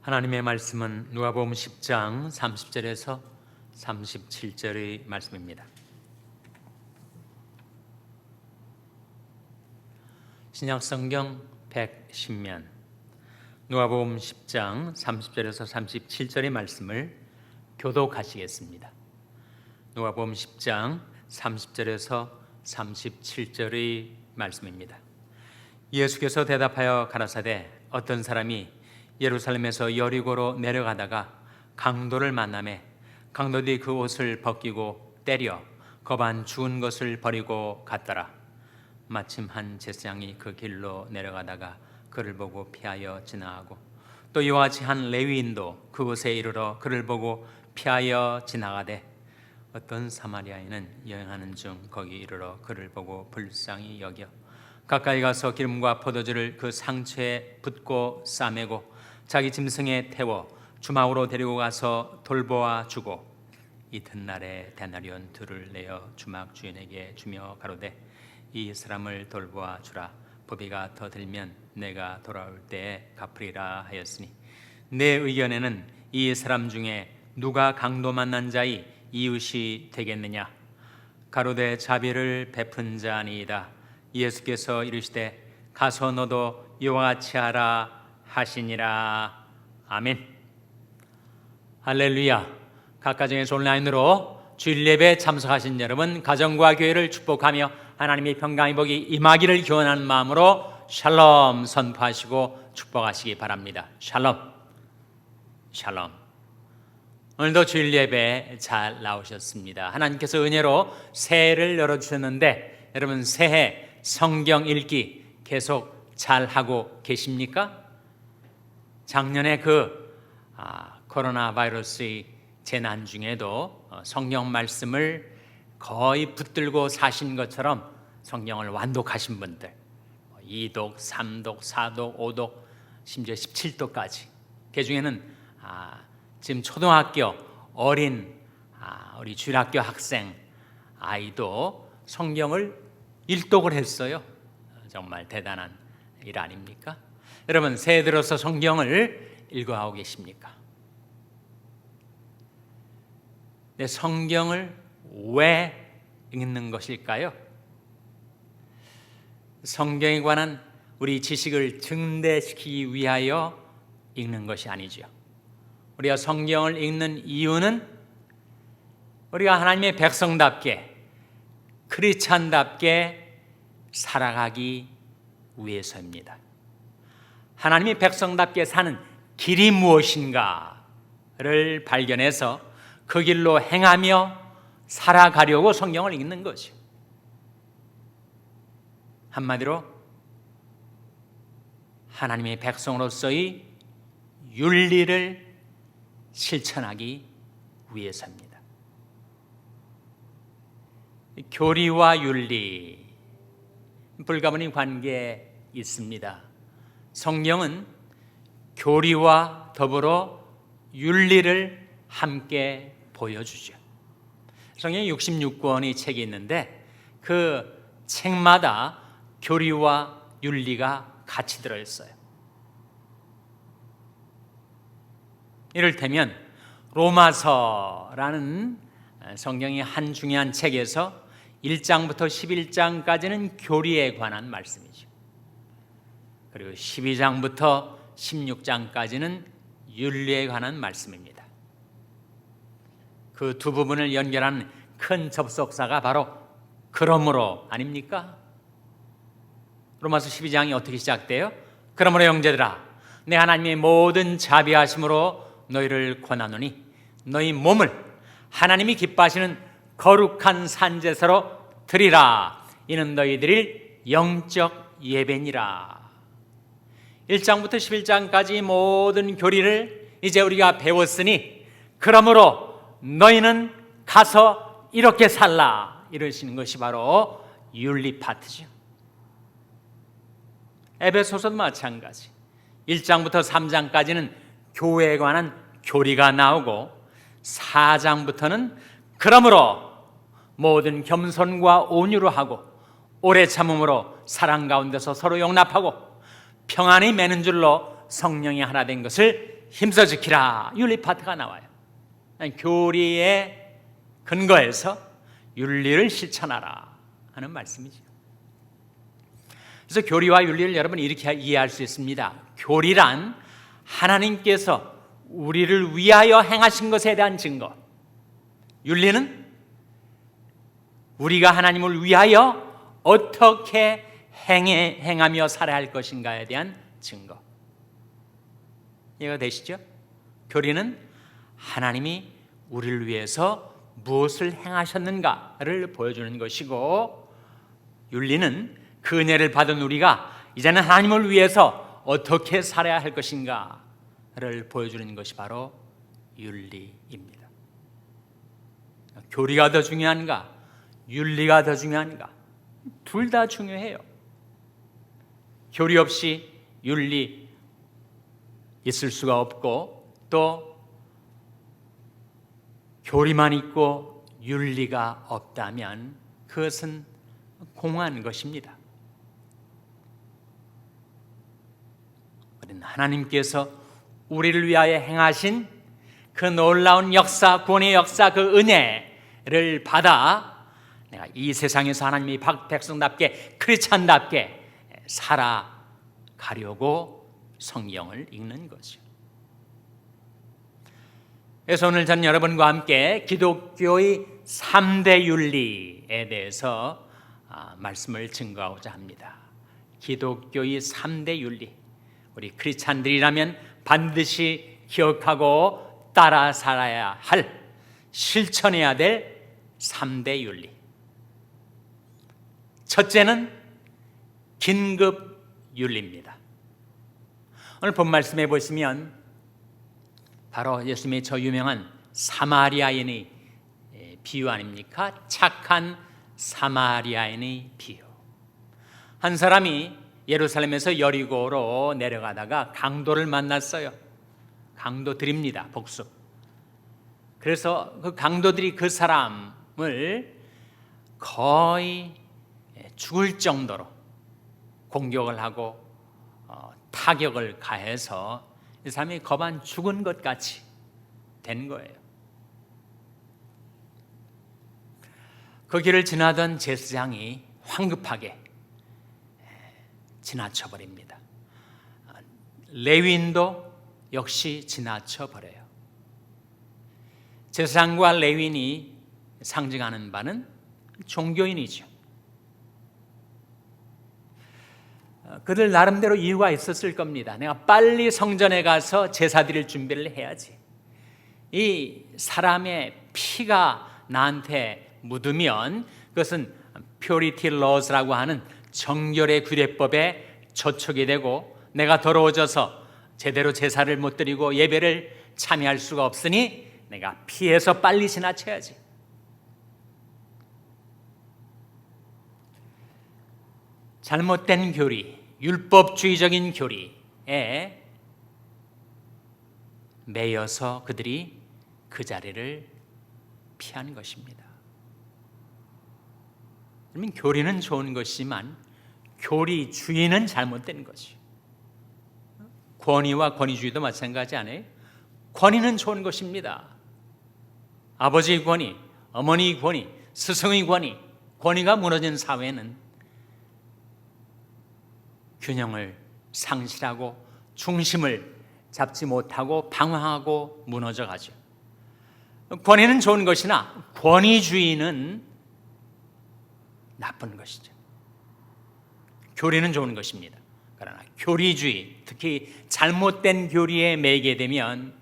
하나님의 말씀은 누가복음 10장 30절에서 37절의 말씀입니다. 신약성경 110면 누가복음 10장 30절에서 37절의 말씀을 교독하시겠습니다. 누가복음 10장 30절에서 37절의 말씀입니다. 예수께서 대답하여 가라사대 어떤 사람이 예루살렘에서 여리고로 내려가다가 강도를 만나매 강도들이 그 옷을 벗기고 때려 거반 죽은 것을 버리고 갔더라. 마침 한 제사장이 그 길로 내려가다가 그를 보고 피하여 지나가고 또 이와 같이 한 레위인도 그곳에 이르러 그를 보고 피하여 지나가되 어떤 사마리아인은 여행하는 중 거기 이르러 그를 보고 불쌍히 여겨 가까이 가서 기름과 포도주를 그 상처에 붓고 싸매고 자기 짐승에 태워 주막으로 데리고 가서 돌보아 주고 이튿날에 데나리온 둘을 내어 주막 주인에게 주며 가로되 이 사람을 돌보아 주라. 법이가 더 들면 내가 돌아올 때에 갚으리라 하였으니 내 의견에는 이 사람 중에 누가 강도 만난 자의 이웃이 되겠느냐? 가로되 자비를 베푼 자니이다. 예수께서 이르시되 가서 너도 이와 같이 하라 하시니라. 아멘. 할렐루야. 각 가정에서 온라인으로 주일 예배에 참석하신 여러분 가정과 교회를 축복하며 하나님의 평강의 복이 임하기를 기원하는 마음으로 샬롬 선포하시고 축복하시기 바랍니다. 샬롬. 샬롬. 오늘도 주일 예배 잘 나오셨습니다. 하나님께서 은혜로 새해를 열어주셨는데 여러분 새해 성경 읽기 계속 잘하고 계십니까? 작년에 코로나 바이러스의 재난 중에도 성경 말씀을 거의 붙들고 사신 것처럼 성경을 완독하신 분들 2독, 3독, 4독, 5독, 심지어 17독까지 그 중에는 지금 초등학교 어린 우리 주일학교 학생 아이도 성경을 일독을 했어요. 정말 대단한 일 아닙니까? 여러분 새해 들어서 성경을 읽어가고 계십니까? 네, 성경을 왜 읽는 것일까요? 성경에 관한 우리 지식을 증대시키기 위하여 읽는 것이 아니죠. 우리가 성경을 읽는 이유는 우리가 하나님의 백성답게 크리스찬답게 살아가기 위해서입니다. 하나님의 백성답게 사는 길이 무엇인가를 발견해서 그 길로 행하며 살아가려고 성경을 읽는 거죠. 한마디로 하나님의 백성으로서의 윤리를 실천하기 위해서입니다. 교리와 윤리 불가분의 관계에 있습니다. 성경은 교리와 더불어 윤리를 함께 보여주죠. 성경 66권의 책이 있는데 그 책마다 교리와 윤리가 같이 들어있어요. 이를테면 로마서라는 성경의 한 중요한 책에서 1장부터 11장까지는 교리에 관한 말씀이죠. 그리고 12장부터 16장까지는 윤리에 관한 말씀입니다. 그 두 부분을 연결한 큰 접속사가 바로 그러므로 아닙니까? 로마서 12장이 어떻게 시작돼요? 그러므로 형제들아 내 하나님의 모든 자비하심으로 너희를 권하노니 너희 몸을 하나님이 기뻐하시는 거룩한 산제사로 드리라. 이는 너희 드릴 영적 예배니라. 1장부터 11장까지 모든 교리를 이제 우리가 배웠으니 그러므로 너희는 가서 이렇게 살라 이러시는 것이 바로 윤리 파트죠. 에베소서도 마찬가지 1장부터 3장까지는 교회에 관한 교리가 나오고 4장부터는 그러므로 모든 겸손과 온유로 하고 오래 참음으로 사랑 가운데서 서로 용납하고 평안이 매는 줄로 성령이 하나 된 것을 힘써 지키라. 윤리 파트가 나와요. 교리의 근거에서 윤리를 실천하라 하는 말씀이죠. 그래서 교리와 윤리를 여러분 이렇게 이해할 수 있습니다. 교리란 하나님께서 우리를 위하여 행하신 것에 대한 증거, 윤리는 우리가 하나님을 위하여 어떻게 행하며 살아야 할 것인가에 대한 증거. 이해가 되시죠? 교리는 하나님이 우리를 위해서 무엇을 행하셨는가를 보여주는 것이고, 윤리는 그 은혜를 받은 우리가 이제는 하나님을 위해서 어떻게 살아야 할 것인가를 보여주는 것이 바로 윤리입니다. 교리가 더 중요한가? 윤리가 더 중요한가? 둘 다 중요해요. 교리 없이 윤리 있을 수가 없고, 또 교리만 있고 윤리가 없다면 그것은 공허한 것입니다. 우리는 하나님께서 우리를 위하여 행하신 그 놀라운 역사, 구원의 역사, 그 은혜를 받아 내가 이 세상에서 하나님의 백성답게, 크리스찬답게 살아가려고 성경을 읽는 거죠. 그래서 오늘 전 여러분과 함께 기독교의 3대 윤리에 대해서 말씀을 증거하고자 합니다. 기독교의 3대 윤리, 우리 크리스찬들이라면 반드시 기억하고 따라 살아야 할, 실천해야 될 3대 윤리. 첫째는 긴급 윤리입니다. 오늘 본 말씀해 보시면 바로 예수님의 저 유명한 사마리아인의 비유 아닙니까? 착한 사마리아인의 비유. 한 사람이 예루살렘에서 여리고로 내려가다가 강도를 만났어요. 강도들입니다. 복수. 그래서 그 강도들이 그 사람을 거의 죽을 정도로 공격을 하고 타격을 가해서 이 사람이 거반 죽은 것 같이 된 거예요. 그 길을 지나던 제사장이 황급하게 지나쳐버립니다. 레위인도 역시 지나쳐버려요. 제사장과 레위인이 상징하는 바는 종교인이죠. 그들 나름대로 이유가 있었을 겁니다. 내가 빨리 성전에 가서 제사 드릴 준비를 해야지. 이 사람의 피가 나한테 묻으면 그것은 purity laws라고 하는 정결의 규례법에 저촉이 되고, 내가 더러워져서 제대로 제사를 못 드리고 예배를 참여할 수가 없으니 내가 피해서 빨리 지나쳐야지. 잘못된 교리, 율법주의적인 교리에 매여서 그들이 그 자리를 피한 것입니다. 그러면 교리는 좋은 것이지만 교리주의는 잘못된 것이에요. 권위와 권위주의도 마찬가지 아니에요? 권위는 좋은 것입니다. 아버지의 권위, 어머니의 권위, 스승의 권위, 권위가 무너진 사회는 균형을 상실하고 중심을 잡지 못하고 방황하고 무너져 가죠. 권위는 좋은 것이나 권위주의는 나쁜 것이죠. 교리는 좋은 것입니다. 그러나 교리주의, 특히 잘못된 교리에 매이게 되면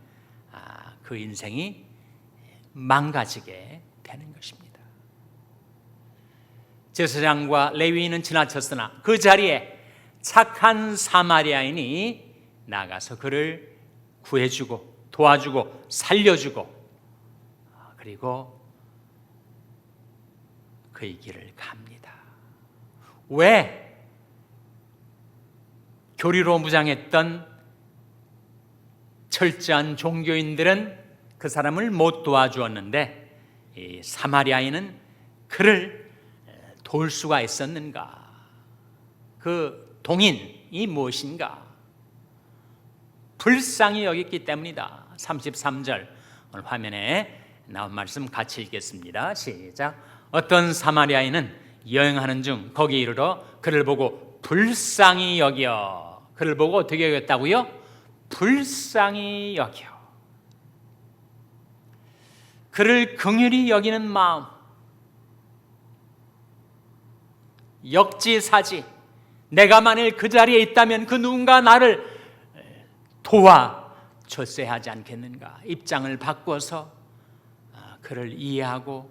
그 인생이 망가지게 되는 것입니다. 제사장과 레위인은 지나쳤으나 그 자리에 착한 사마리아인이 나가서 그를 구해주고 도와주고 살려주고, 그리고 그의 길을 갑니다. 왜? 교리로 무장했던 철저한 종교인들은 그 사람을 못 도와주었는데 이 사마리아인은 그를 도울 수가 있었는가? 그 동인이 무엇인가? 불쌍히 여겼기 때문이다. 33절 오늘 화면에 나온 말씀 같이 읽겠습니다. 시작. 어떤 사마리아인은 여행하는 중 거기 이르러 그를 보고 불쌍히 여겨. 그를 보고 어떻게 여겼다고요? 불쌍히 여겨. 그를 긍휼히 여기는 마음, 역지사지. 내가 만일 그 자리에 있다면 그 누군가 나를 도와줬어야 하지 않겠는가. 입장을 바꿔서 그를 이해하고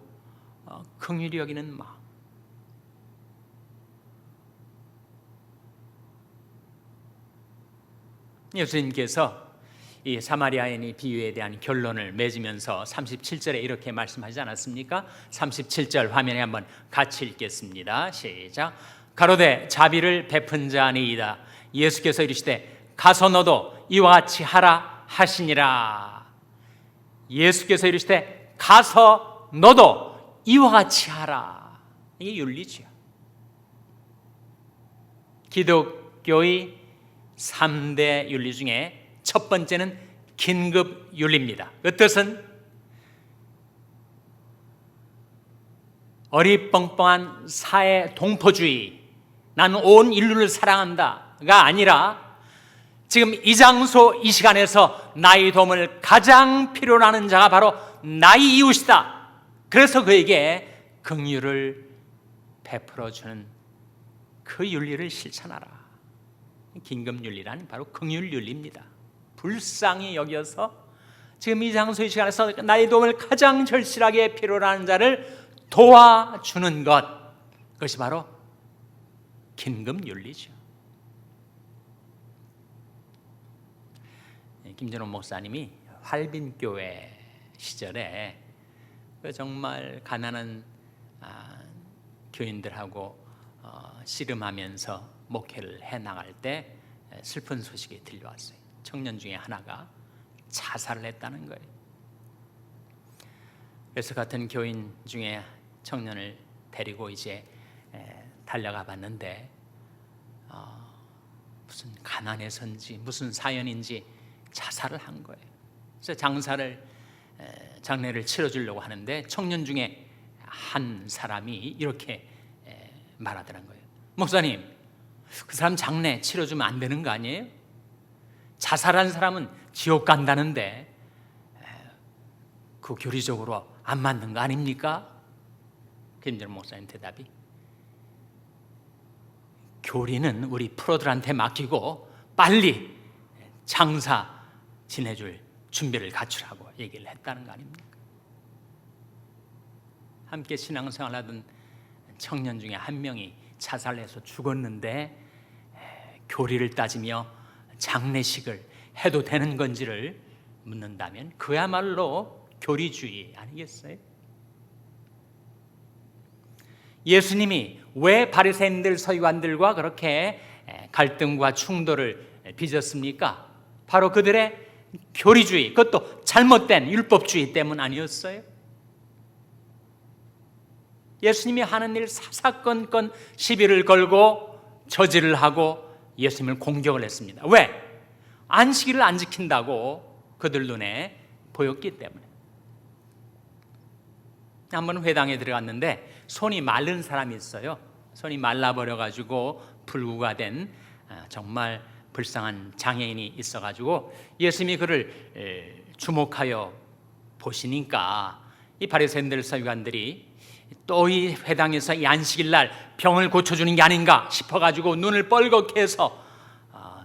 긍휼히 여기는 마음. 예수님께서 이 사마리아인의 비유에 대한 결론을 맺으면서 37절에 이렇게 말씀하지 않았습니까? 37절 화면에 한번 같이 읽겠습니다. 시작. 가로되 자비를 베푼 자니이다. 예수께서 이르시되 가서 너도 이와 같이 하라 하시니라. 예수께서 이르시되 가서 너도 이와 같이 하라. 이게 윤리죠. 기독교의 3대 윤리 중에 첫 번째는 긴급 윤리입니다. 그 뜻은 어리뻥뻥한 사회 동포주의, 나는 온 인류를 사랑한다가 아니라 지금 이 장소 이 시간에서 나의 도움을 가장 필요로 하는 자가 바로 나의 이웃이다. 그래서 그에게 긍휼을 베풀어주는 그 윤리를 실천하라. 긴급윤리란 바로 긍휼윤리입니다. 불쌍히 여겨서 지금 이 장소 이 시간에서 나의 도움을 가장 절실하게 필요로 하는 자를 도와주는 것, 그것이 바로 긴급윤리죠. 김전호 목사님이 활빈교회 시절에 정말 가난한 교인들하고 씨름하면서 목회를 해나갈 때 슬픈 소식이 들려왔어요. 청년 중에 하나가 자살을 했다는 거예요. 그래서 같은 교인 중에 청년을 데리고 이제 달려가 봤는데 무슨 가난해서인지 무슨 사연인지 자살을 한 거예요. 그래서 장례를 치러주려고 하는데 청년 중에 한 사람이 이렇게 말하더란 거예요. 목사님, 그 사람 장례 치러주면 안 되는 거 아니에요? 자살한 사람은 지옥 간다는데 그 교리적으로 안 맞는 거 아닙니까? 김전호 목사님 대답이, 교리는 우리 프로들한테 맡기고 빨리 장사 지내줄 준비를 갖추라고 얘기를 했다는 거 아닙니까? 함께 신앙생활하던 청년 중에 한 명이 자살해서 죽었는데 교리를 따지며 장례식을 해도 되는 건지를 묻는다면 그야말로 교리주의 아니겠어요? 예수님이 왜 바리새인들 서기관들과 그렇게 갈등과 충돌을 빚었습니까? 바로 그들의 교리주의, 그것도 잘못된 율법주의 때문 아니었어요? 예수님이 하는 일 사사건건 시비를 걸고 저지를 하고 예수님을 공격을 했습니다. 왜? 안식일을 안 지킨다고 그들 눈에 보였기 때문에. 한번 회당에 들어갔는데 손이 마른 사람이 있어요. 손이 말라버려가지고 불구가 된 정말 불쌍한 장애인이 있어가지고 예수님이 그를 주목하여 보시니까 이 바리새인들 서기관들이 또 이 회당에서 이 안식일 날 병을 고쳐주는 게 아닌가 싶어가지고 눈을 뻘겋게 해서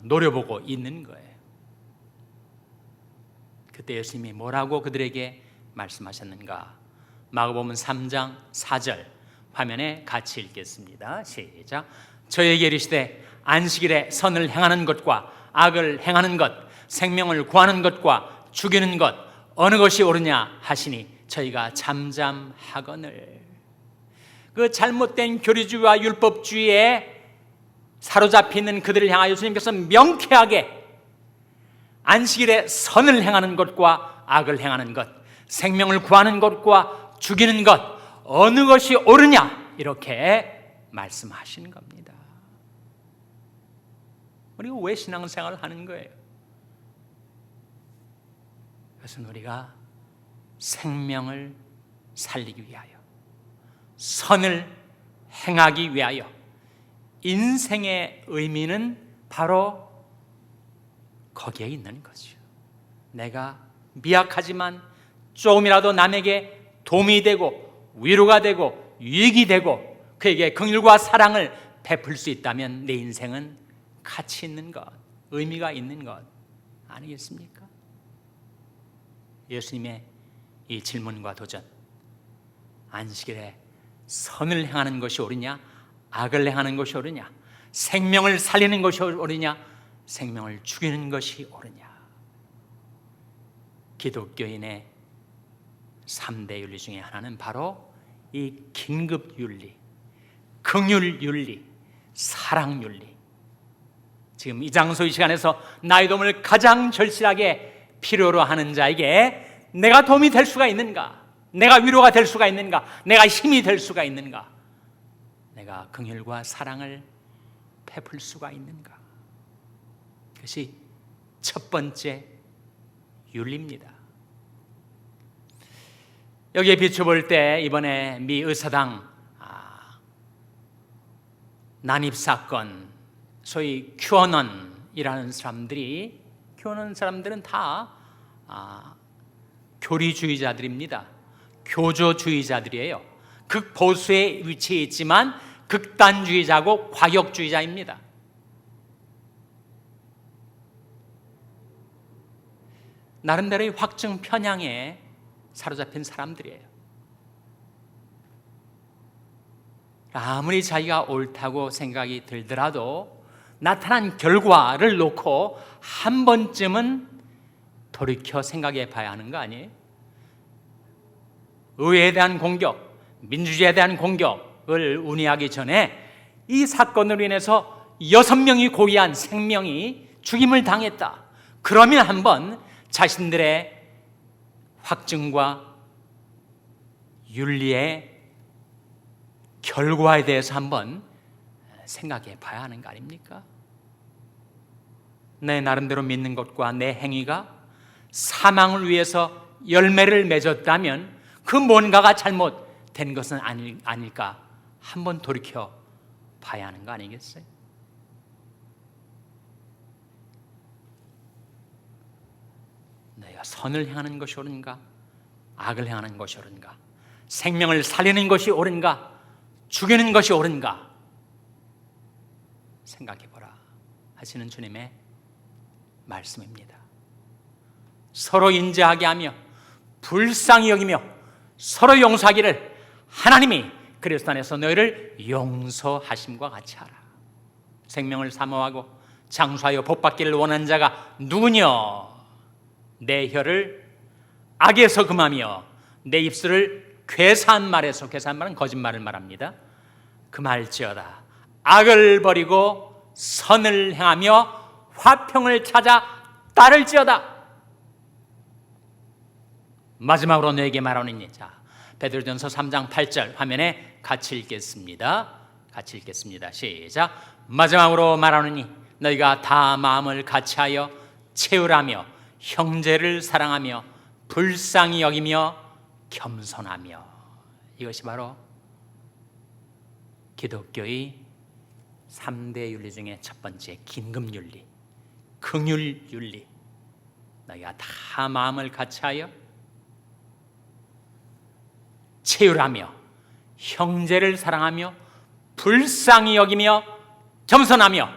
노려보고 있는 거예요. 그때 예수님이 뭐라고 그들에게 말씀하셨는가? 마가복음 3장 4절 화면에 같이 읽겠습니다. 시작. 저에게 이르시되 안식일에 선을 행하는 것과 악을 행하는 것, 생명을 구하는 것과 죽이는 것 어느 것이 옳으냐 하시니 저희가 잠잠하거늘. 그 잘못된 교리주의와 율법주의에 사로잡히는 그들을 향하여 예수님께서 명쾌하게 안식일에 선을 행하는 것과 악을 행하는 것, 생명을 구하는 것과 죽이는 것 어느 것이 옳으냐 이렇게 말씀하시는 겁니다. 우리가 왜 신앙생활을 하는 거예요? 그것은 우리가 생명을 살리기 위하여, 선을 행하기 위하여, 인생의 의미는 바로 거기에 있는 거죠. 내가 미약하지만 조금이라도 남에게 도움이 되고 위로가 되고 유익이 되고 그에게 긍휼과 사랑을 베풀 수 있다면 내 인생은 가치 있는 것, 의미가 있는 것 아니겠습니까? 예수님의 이 질문과 도전, 안식일에 선을 행하는 것이 옳으냐, 악을 행하는 것이 옳으냐, 생명을 살리는 것이 옳으냐, 생명을 죽이는 것이 옳으냐. 기독교인의 3대 윤리 중에 하나는 바로 이 긴급 윤리, 긍휼 윤리, 사랑 윤리. 지금 이 장소 이 시간에서 나의 도움을 가장 절실하게 필요로 하는 자에게 내가 도움이 될 수가 있는가? 내가 위로가 될 수가 있는가? 내가 힘이 될 수가 있는가? 내가 긍휼과 사랑을 베풀 수가 있는가? 그것이 첫 번째 윤리입니다. 여기에 비춰볼 때 이번에 미 의사당 난입사건, 소위 QAnon이라는 사람들이, QAnon 사람들은 다 교리주의자들입니다. 교조주의자들이에요. 극보수에 위치해 있지만 극단주의자고 과격주의자입니다. 나름대로의 확증 편향에 사로잡힌 사람들이에요. 아무리 자기가 옳다고 생각이 들더라도 나타난 결과를 놓고 한 번쯤은 돌이켜 생각해 봐야 하는 거 아니에요? 의회에 대한 공격, 민주주의에 대한 공격을 운운하기 전에 이 사건으로 인해서 6명이 고귀한 생명이 죽임을 당했다. 그러면 한번 자신들의 확증과 윤리의 결과에 대해서 한번 생각해 봐야 하는 거 아닙니까? 내 나름대로 믿는 것과 내 행위가 사망을 위해서 열매를 맺었다면 그 뭔가가 잘못된 것은 아닐까 한번 돌이켜 봐야 하는 거 아니겠어요? 내가 선을 행하는 것이 옳은가, 악을 행하는 것이 옳은가, 생명을 살리는 것이 옳은가, 죽이는 것이 옳은가 생각해보라 하시는 주님의 말씀입니다. 서로 인자하게 하며 불쌍히 여기며 서로 용서하기를 하나님이 그리스도 안에서 너희를 용서하심과 같이 하라. 생명을 사모하고 장수하여 복받기를 원하는 자가 누구냐? 내 혀를 악에서 금하며 내 입술을 괴사한 말에서, 괴사한 말은 거짓말을 말합니다. 금할지어다. 악을 버리고 선을 행하며 화평을 찾아 따를지어다. 마지막으로 너에게 말하노니, 자, 베드로전서 3장 8절 화면에 같이 읽겠습니다. 같이 읽겠습니다. 시작. 마지막으로 말하노니 너희가 다 마음을 같이하여 채우라며 형제를 사랑하며 불쌍히 여기며 겸손하며. 이것이 바로 기독교의 3대 윤리 중에 첫 번째 긴급윤리, 긍휼윤리. 너희가 다 마음을 같이하여 채우라며 형제를 사랑하며 불쌍히 여기며 겸손하며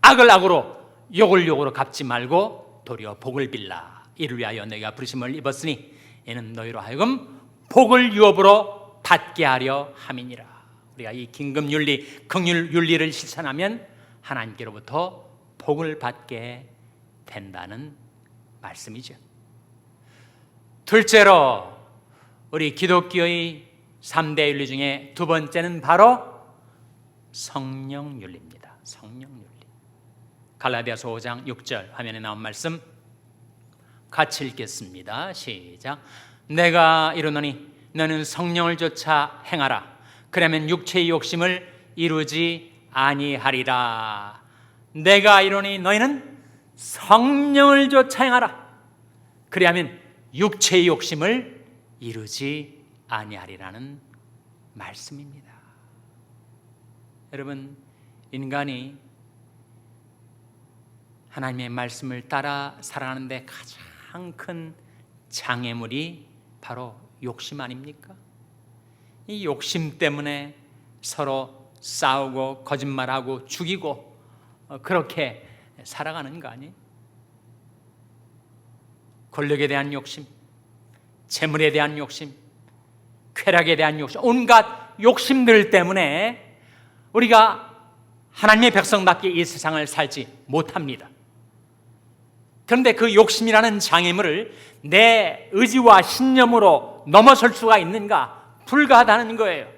악을 악으로 욕을 욕으로 갚지 말고 도리어 복을 빌라. 이를 위하여 너희가 부르심을 입었으니 이는 너희로 하여금 복을 유업으로 받게 하려 함이니라. 우리가 이 긴급윤리, 긍휼윤리를 실천하면 하나님께로부터 복을 받게 된다는 말씀이죠. 둘째로 우리 기독교의 3대 윤리 중에 두 번째는 바로 성령윤리입니다. 성령윤리. 갈라디아서 5장 6절 화면에 나온 말씀 같이 읽겠습니다. 시작. 내가 이르노니 너는 성령을 쫓아 행하라. 그러면 육체의 욕심을 이루지 아니하리라. 내가 이르노니 너희는 성령을 쫓아 행하라. 그리하면 육체의 욕심을 이루지 아니하리라는 말씀입니다. 여러분, 인간이 하나님의 말씀을 따라 살아가는데 가장 큰 장애물이 바로 욕심 아닙니까? 이 욕심 때문에 서로 싸우고 거짓말하고 죽이고 그렇게 살아가는 거 아니에요? 권력에 대한 욕심, 재물에 대한 욕심, 쾌락에 대한 욕심, 온갖 욕심들 때문에 우리가 하나님의 백성답게 이 세상을 살지 못합니다. 그런데 그 욕심이라는 장애물을 내 의지와 신념으로 넘어설 수가 있는가? 불가하다는 거예요.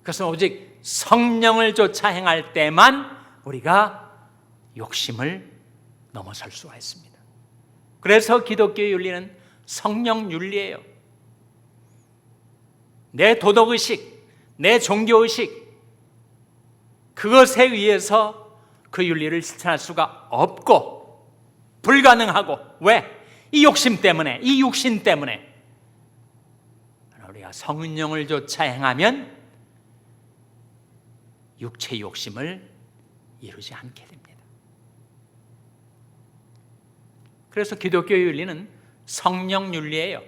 그것은 오직 성령을 쫓아 행할 때만 우리가 욕심을 넘어설 수가 있습니다. 그래서 기독교의 윤리는 성령 윤리예요. 내 도덕의식, 내 종교의식, 그것에 의해서 그 윤리를 실천할 수가 없고 불가능하고, 왜? 이 욕심 때문에, 이 육신 때문에. 우리가 성령을 쫓아 행하면 육체의 욕심을 이루지 않게 됩니다. 그래서 기독교의 윤리는 성령 윤리예요.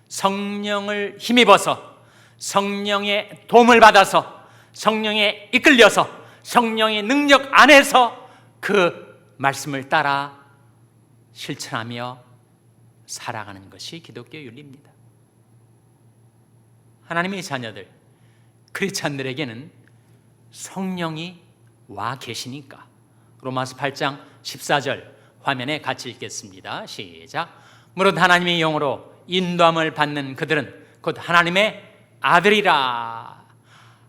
성령을 힘입어서, 성령의 도움을 받아서, 성령에 이끌려서, 성령의 능력 안에서 그 말씀을 따라 실천하며 살아가는 것이 기독교 윤리입니다. 하나님의 자녀들, 크리스찬들에게는 성령이 와 계시니까. 로마서 8장 14절 화면에 같이 읽겠습니다. 시작. 무릇 하나님의 영으로 인도함을 받는 그들은 곧 하나님의 아들이라.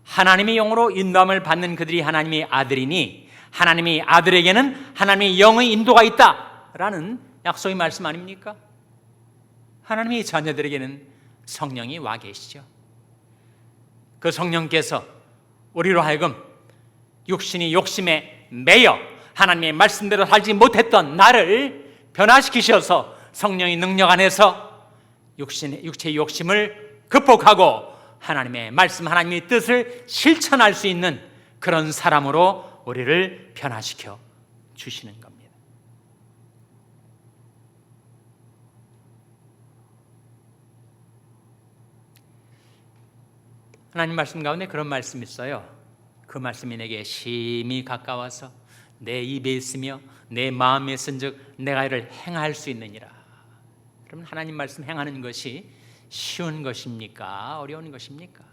하나님의 영으로 인도함을 받는 그들이 하나님의 아들이니 하나님의 아들에게는 하나님의 영의 인도가 있다라는 약속의 말씀 아닙니까? 하나님의 자녀들에게는 성령이 와 계시죠. 그 성령께서 우리로 하여금 육신이 욕심에 매여 하나님의 말씀대로 살지 못했던 나를 변화시키셔서 성령의 능력 안에서 육체의 욕심을 극복하고 하나님의 말씀, 하나님의 뜻을 실천할 수 있는 그런 사람으로 우리를 변화시켜 주시는 겁니다. 하나님 말씀 가운데 그런 말씀이 있어요. 그 말씀이 내게 심히 가까워서 내 입에 있으며 내 마음에 쓴즉 내가 이를 행할 수 있느니라. 그러면 하나님 말씀 행하는 것이 쉬운 것입니까? 어려운 것입니까?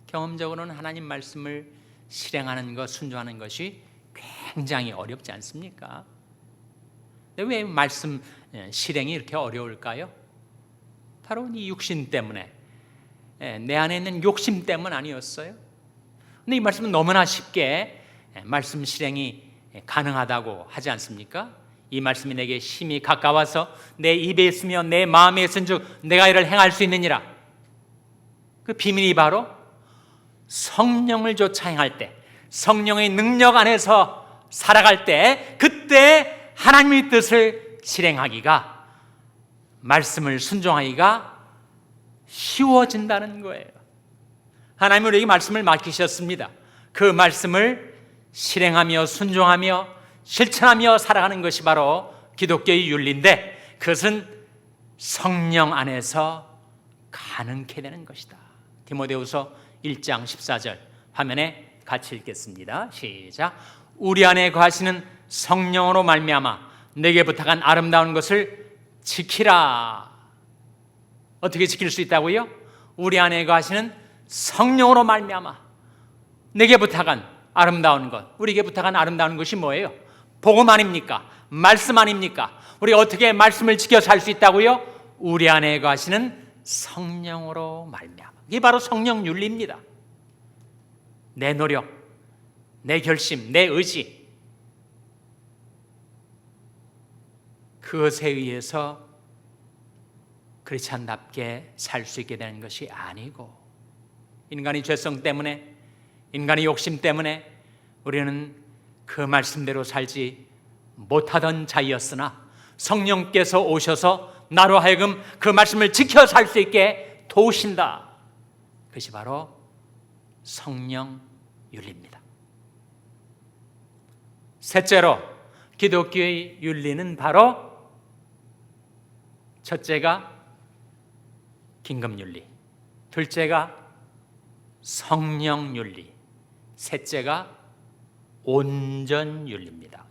경험적으로는 하나님 말씀을 실행하는 것, 순종하는 것이 굉장히 어렵지 않습니까? 근데 왜 말씀 실행이 이렇게 어려울까요? 바로 이 육신 때문에, 내 안에 있는 욕심 때문 아니었어요? 근데 이 말씀은 너무나 쉽게 말씀 실행이 가능하다고 하지 않습니까? 이 말씀이 내게 심히 가까워서 내 입에 있으며 내 마음에 있은즉 내가 이를 행할 수 있느니라. 그 비밀이 바로 성령을 쫓아 행할 때, 성령의 능력 안에서 살아갈 때, 그때 하나님의 뜻을 실행하기가, 말씀을 순종하기가 쉬워진다는 거예요. 하나님은 우리에게 말씀을 맡기셨습니다. 그 말씀을 실행하며 순종하며 실천하며 살아가는 것이 바로 기독교의 윤리인데, 그것은 성령 안에서 가능케 되는 것이다. 디모데후서 1장 14절 화면에 같이 읽겠습니다. 시작. 우리 안에 거하시는 성령으로 말미암아 내게 부탁한 아름다운 것을 지키라. 어떻게 지킬 수 있다고요? 우리 안에 거하시는 성령으로 말미암아 내게 부탁한 아름다운 것. 우리에게 부탁한 아름다운 것이 뭐예요? 복음 아닙니까? 말씀 아닙니까? 우리가 어떻게 말씀을 지켜 살 수 있다고요? 우리 안에 거하시는 성령으로 말미암아. 이게 바로 성령 윤리입니다. 내 노력, 내 결심, 내 의지, 그것에 의해서 크리스찬답게 살 수 있게 되는 것이 아니고, 인간의 죄성 때문에, 인간의 욕심 때문에 우리는 그 말씀대로 살지 못하던 자였으나 성령께서 오셔서 나로 하여금 그 말씀을 지켜 살 수 있게 도우신다. 그것이 바로 성령 윤리입니다. 셋째로 기독교의 윤리는 바로 첫째가 긴급윤리, 둘째가 성령윤리, 셋째가 온전윤리입니다.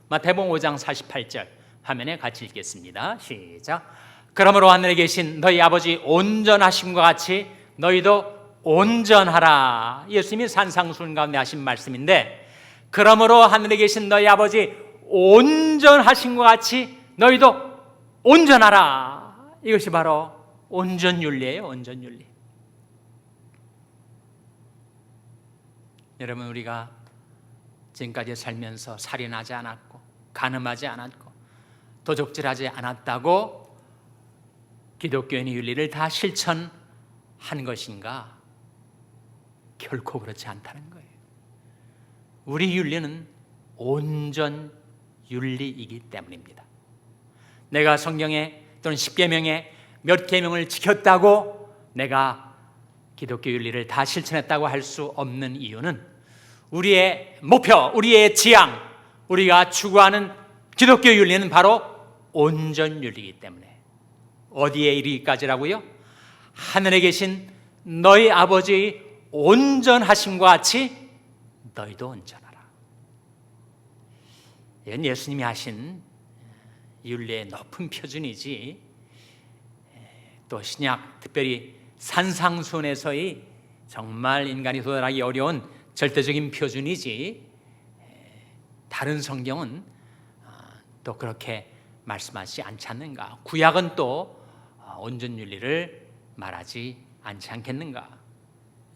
마태복음 5장 48절 화면에 같이 읽겠습니다. 시작. 그러므로 하늘에 계신 너희 아버지 온전하심과 같이 너희도 온전하라. 예수님이 산상수훈 가운데 하신 말씀인데, 그러므로 하늘에 계신 너희 아버지 온전하심과 같이 너희도 온전하라. 이것이 바로 온전윤리예요. 온전윤리. 여러분, 우리가 지금까지 살면서 살인하지 않았고 간음하지 않았고 도적질하지 않았다고 기독교인의 윤리를 다 실천한 것인가? 결코 그렇지 않다는 거예요. 우리 윤리는 온전 윤리이기 때문입니다. 내가 성경에 또는 십계명에 몇 계명을 지켰다고 내가 기독교 윤리를 다 실천했다고 할 수 없는 이유는 우리의 목표, 우리의 지향, 우리가 추구하는 기독교 윤리는 바로 온전 윤리이기 때문에. 어디에 이르기까지라고요? 하늘에 계신 너희 아버지의 온전하심과 같이 너희도 온전하라. 이건 예수님이 하신 윤리의 높은 표준이지, 또 신약, 특별히 산상수훈에서의 정말 인간이 도달하기 어려운 절대적인 표준이지, 다른 성경은 또 그렇게 말씀하지 않지 않는가? 구약은 또 온전윤리를 말하지 않지 않겠는가?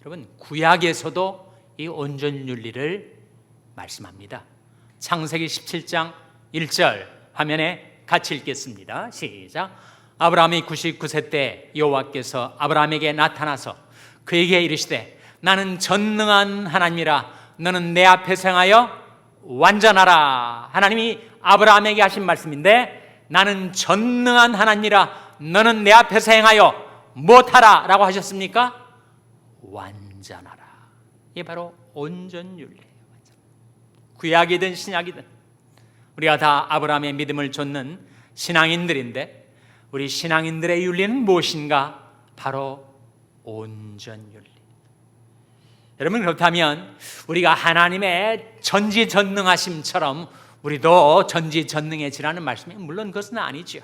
여러분, 구약에서도 이 온전윤리를 말씀합니다. 창세기 17장 1절 화면에 같이 읽겠습니다. 시작. 아브라함이 99세 때 여호와께서 아브라함에게 나타나서 그에게 이르시되 나는 전능한 하나님이라 너는 내 앞에서 행하여 완전하라. 하나님이 아브라함에게 하신 말씀인데, 나는 전능한 하나님이라 너는 내 앞에서 행하여 무엇하라 라고 하셨습니까? 완전하라. 이게 바로 온전윤리예요. 구약이든 신약이든 우리가 다 아브라함의 믿음을 좇는 신앙인들인데, 우리 신앙인들의 윤리는 무엇인가? 바로 온전윤리. 여러분, 그렇다면 우리가 하나님의 전지전능하심처럼 우리도 전지전능해지라는 말씀이 물론 그것은 아니죠.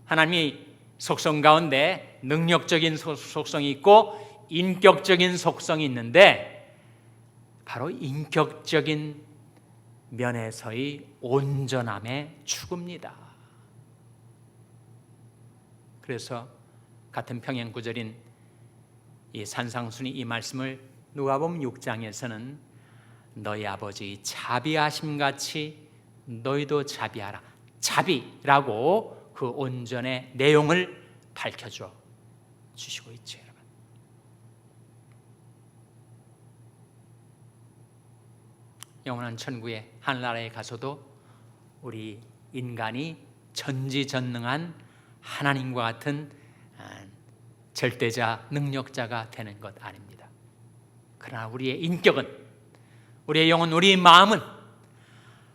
하나님이 속성 가운데 능력적인 속성이 있고 인격적인 속성이 있는데, 바로 인격적인 면에서의 온전함의 추구입니다. 그래서 같은 평행 구절인 이 산상순이 이 말씀을 누가복음 6장에서는 너희 아버지 자비하심 같이 너희도 자비하라. 자비라고 그 온전의 내용을 밝혀줘 주시고 있죠, 여러분. 영원한 천국의 하늘나라에 가서도 우리 인간이 전지전능한 하나님과 같은 절대자, 능력자가 되는 것 아닙니다. 그러나 우리의 인격은, 우리의 영혼, 우리의 마음은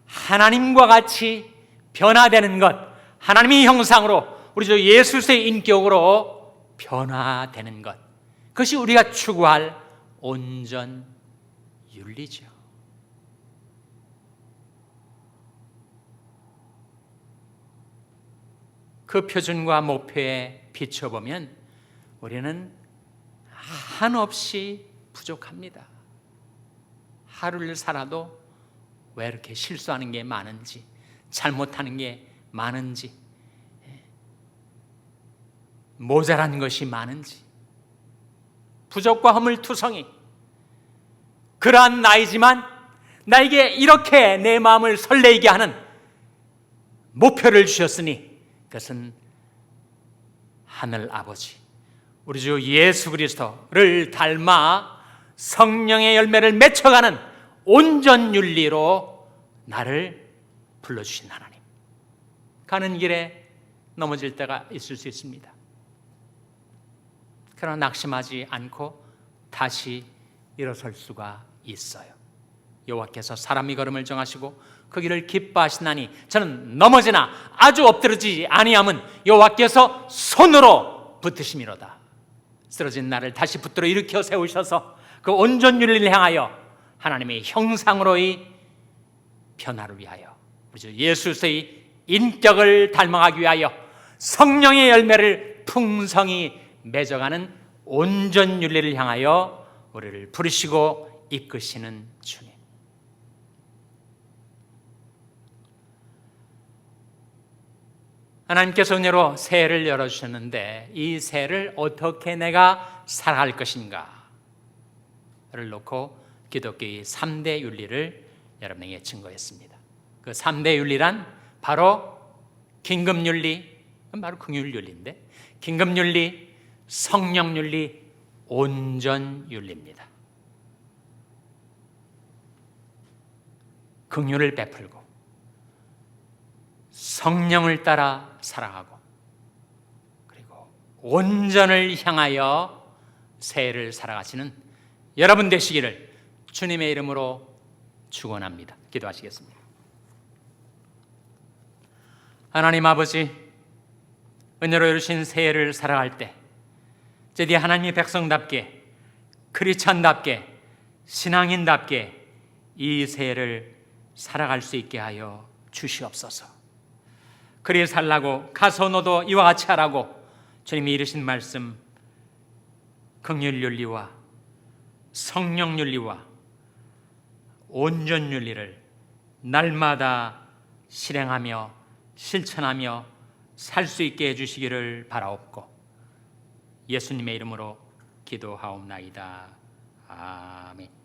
하나님과 같이 변화되는 것, 하나님의 형상으로 우리 주 예수의 인격으로 변화되는 것, 그것이 우리가 추구할 온전 윤리죠. 그 표준과 목표에 비춰보면 우리는 한없이 부족합니다. 하루를 살아도 왜 이렇게 실수하는 게 많은지, 잘못하는 게 많은지, 모자란 것이 많은지, 부족과 허물투성이, 그러한 나이지만 나에게 이렇게 내 마음을 설레게 하는 목표를 주셨으니 그것은 하늘 아버지, 우리 주 예수 그리스도를 닮아 성령의 열매를 맺혀가는 온전 윤리로 나를 불러주신 하나님. 가는 길에 넘어질 때가 있을 수 있습니다. 그러나 낙심하지 않고 다시 일어설 수가 있어요. 여호와께서 사람이 걸음을 정하시고 그 길을 기뻐하시나니 저는 넘어지나 아주 엎드러지지 아니함은 여호와께서 손으로 붙드심이로다. 쓰러진 나를 다시 붙들어 일으켜 세우셔서 그 온전윤리를 향하여 하나님의 형상으로의 변화를 위하여 우리 주 예수의 인격을 닮아가기 위하여 성령의 열매를 풍성히 맺어가는 온전윤리를 향하여 우리를 부르시고 이끄시는 주님. 하나님께서 은혜로 새해를 열어주셨는데 이 새해를 어떻게 내가 살아갈 것인가를 놓고 기독교의 3대 윤리를 여러분에게 증거했습니다. 그 3대 윤리란 바로 긴급윤리, 바로 긍휼윤리인데 긴급윤리, 성령윤리, 온전윤리입니다. 긍휼을 베풀고 성령을 따라 살아가고 그리고 온전을 향하여 새해를 살아가시는 여러분 되시기를 주님의 이름으로 축원합니다. 기도하시겠습니다. 하나님 아버지, 은혜로 이루신 새해를 살아갈 때 제디 하나님의 백성답게 크리스찬답게 신앙인답게 이 새해를 살아갈 수 있게 하여 주시옵소서. 그리 살라고 가서 너도 이와 같이 하라고 주님이 이르신 말씀 긍휼윤리와 성령윤리와 온전윤리를 날마다 실행하며 실천하며 살 수 있게 해주시기를 바라옵고 예수님의 이름으로 기도하옵나이다. 아멘.